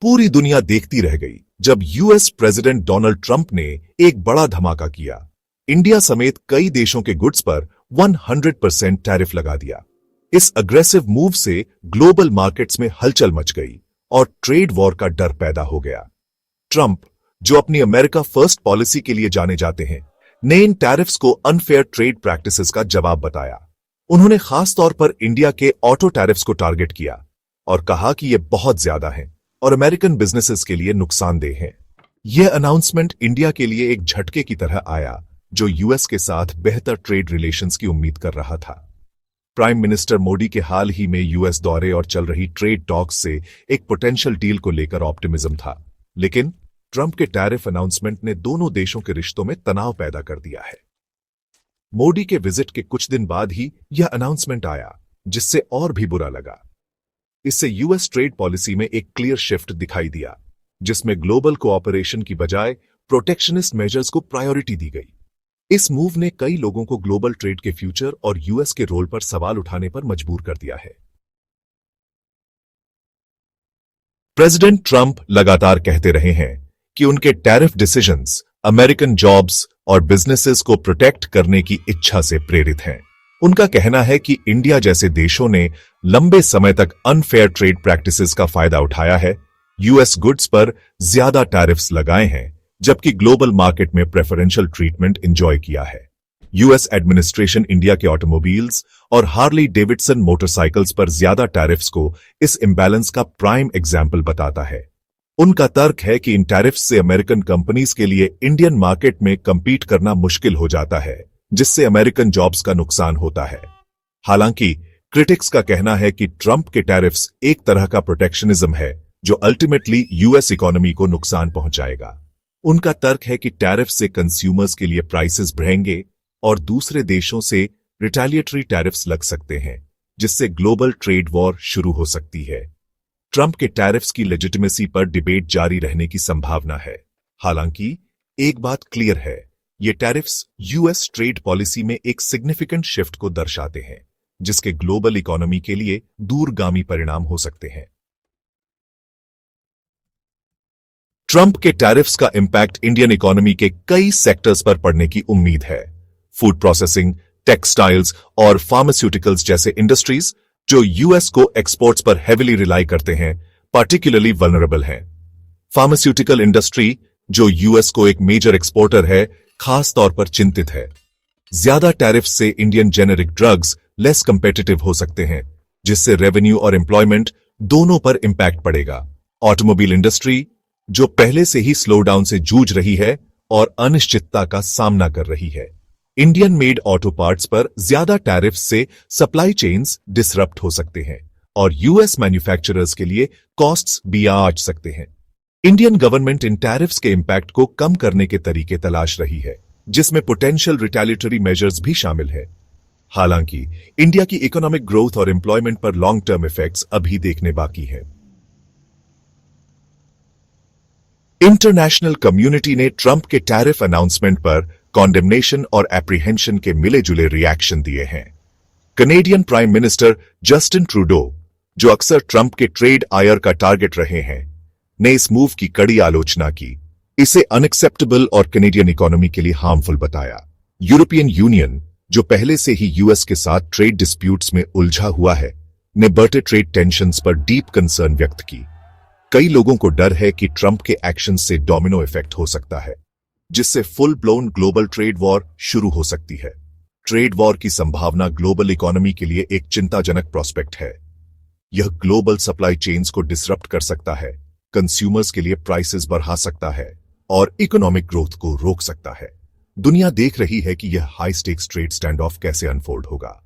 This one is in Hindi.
पूरी दुनिया देखती रह गई जब यूएस प्रेसिडेंट डोनाल्ड ट्रंप ने एक बड़ा धमाका किया। इंडिया समेत कई देशों के गुड्स पर 100% टैरिफ लगा दिया। इस अग्रेसिव मूव से ग्लोबल मार्केट्स में हलचल मच गई और ट्रेड वॉर का डर पैदा हो गया। ट्रंप, जो अपनी अमेरिका फर्स्ट पॉलिसी के लिए जाने जाते हैं, ने इन टैरिफ्स को अनफेयर ट्रेड प्रैक्टिसेस का जवाब बताया। उन्होंने खास तौर पर इंडिया के ऑटो टैरिफ्स को टारगेट किया और कहा कि ये बहुत ज्यादा हैं और अमेरिकन बिजनेसेस के लिए नुकसानदेह हैं। यह अनाउंसमेंट इंडिया के लिए एक झटके की तरह आया, जो यूएस के साथ बेहतर ट्रेड रिलेशंस की उम्मीद कर रहा था। प्राइम मिनिस्टर मोदी के हाल ही में यूएस दौरे और चल रही ट्रेड टॉक्स से एक पोटेंशियल डील को लेकर ऑप्टिमिज्म था, लेकिन ट्रंप के टैरिफ अनाउंसमेंट ने दोनों देशों के रिश्तों में तनाव पैदा कर दिया है। मोदी के विजिट के कुछ दिन बाद ही यह अनाउंसमेंट आया, जिससे और भी बुरा लगा। इससे यूएस ट्रेड पॉलिसी में एक क्लियर शिफ्ट दिखाई दिया, जिसमें ग्लोबल कोऑपरेशन की बजाय प्रोटेक्शनिस्ट मेजर्स को प्रायोरिटी दी गई। इस मूव ने कई लोगों को ग्लोबल ट्रेड के फ्यूचर और यूएस के रोल पर सवाल उठाने पर मजबूर कर दिया है। प्रेसिडेंट ट्रंप लगातार कहते रहे हैं कि उनके टैरिफ डिसीजंस अमेरिकन जॉब्स और बिजनेसेस को प्रोटेक्ट करने की इच्छा से प्रेरित हैं। उनका कहना है कि इंडिया जैसे देशों ने लंबे समय तक अनफेयर ट्रेड प्रैक्टिसेस का फायदा उठाया है, यूएस गुड्स पर ज्यादा टैरिफ्स लगाए हैं, जबकि ग्लोबल मार्केट में प्रेफरेंशियल ट्रीटमेंट एंजॉय किया है। यूएस एडमिनिस्ट्रेशन इंडिया के ऑटोमोबाइल्स और हार्ली डेविडसन मोटरसाइकिल्स पर ज्यादा टैरिफ्स को इस इंबैलेंस का प्राइम एग्जाम्पल बताता है। उनका तर्क है कि इन टैरिफ्स से अमेरिकन कंपनीज के लिए इंडियन मार्केट में कंपीट करना मुश्किल हो जाता है, जिससे अमेरिकन जॉब्स का नुकसान होता है। हालांकि क्रिटिक्स का कहना है कि ट्रंप के टैरिफ्स एक तरह का प्रोटेक्शनिज्म है, जो अल्टीमेटली यूएस इकोनॉमी को नुकसान पहुंचाएगा। उनका तर्क है कि टैरिफ से कंज्यूमर्स के लिए प्राइसेस बढ़ेंगे और दूसरे देशों से रिटेलिएटरी टैरिफ्स लग सकते हैं, जिससे ग्लोबल ट्रेड वॉर शुरू हो सकती है। ट्रंप के टैरिफ्स की लेजिटिमेसी पर डिबेट जारी रहने की संभावना है। हालांकि एक बात क्लियर है, ये टैरिफ्स यूएस ट्रेड पॉलिसी में एक सिग्निफिकेंट शिफ्ट को दर्शाते हैं, जिसके ग्लोबल इकोनॉमी के लिए दूरगामी परिणाम हो सकते हैं। ट्रंप के टैरिफ्स का इंपैक्ट इंडियन इकोनॉमी के कई सेक्टर्स पर पड़ने की उम्मीद है। फूड प्रोसेसिंग, टेक्सटाइल्स और फार्मास्यूटिकल्स जैसे इंडस्ट्रीज, जो यूएस को एक्सपोर्ट्स पर हेविली रिलाई करते हैं, पार्टिकुलरली वल्नरेबल हैं। फार्मास्यूटिकल इंडस्ट्री, जो यूएस को एक मेजर एक्सपोर्टर है, खास तौर पर चिंतित है। ज्यादा टैरिफ्स से Indian generic drugs less competitive हो सकते हैं, जिससे रेवेन्यू और एम्प्लॉयमेंट दोनों पर इंपैक्ट पड़ेगा। ऑटोमोबाइल इंडस्ट्री, जो पहले से ही स्लो डाउन से जूझ रही है और अनिश्चितता का सामना कर रही है। इंडियन मेड ऑटो पार्ट्स पर ज्यादा टैरिफ्स से सप्लाई चेन्स डिसरप्ट हो सकते हैं और यूएस मैन्युफैक्चरर्स के लिए कॉस्ट्स भी आंच सकते हैं। इंडियन गवर्नमेंट इन टैरिफ्स के इंपैक्ट को कम करने के तरीके तलाश रही है, जिसमें पोटेंशियल रिटेलिएटरी मेजर्स भी शामिल है। हालांकि इंडिया की इकोनॉमिक ग्रोथ और एम्प्लॉयमेंट पर लॉन्ग टर्म इफेक्ट्स अभी देखने बाकी है। इंटरनेशनल कम्युनिटी ने ट्रंप के टैरिफ अनाउंसमेंट पर कॉन्डेमनेशन और एप्रीहेंशन के मिले जुले रिएक्शन दिए हैं। Canadian prime minister Justin Trudeau, जो अक्सर ट्रंप के ट्रेड आयर का टारगेट रहे हैं, ने इस मूव की कड़ी आलोचना की, इसे अनएक्सेप्टेबल और कनेडियन इकोनॉमी के लिए हार्मफुल बताया। यूरोपियन यूनियन, जो पहले से ही यूएस के साथ ट्रेड डिस्प्यूट्स में उलझा हुआ है, ने बढ़ते ट्रेड टेंशन्स पर डीप कंसर्न व्यक्त की। कई लोगों को डर है कि ट्रंप के एक्शन से डोमिनो इफेक्ट हो सकता है, जिससे full blown global trade war शुरू हो सकती है। ट्रेड वॉर की संभावना ग्लोबल इकोनॉमी के लिए एक चिंताजनक प्रोस्पेक्ट है। यह ग्लोबल सप्लाई चेन्स को डिसरप्ट कर सकता है, कंज्यूमर्स के लिए प्राइसेस बढ़ा सकता है और इकोनॉमिक ग्रोथ को रोक सकता है। दुनिया देख रही है कि यह high stakes trade stand of कैसे अनफोल्ड होगा।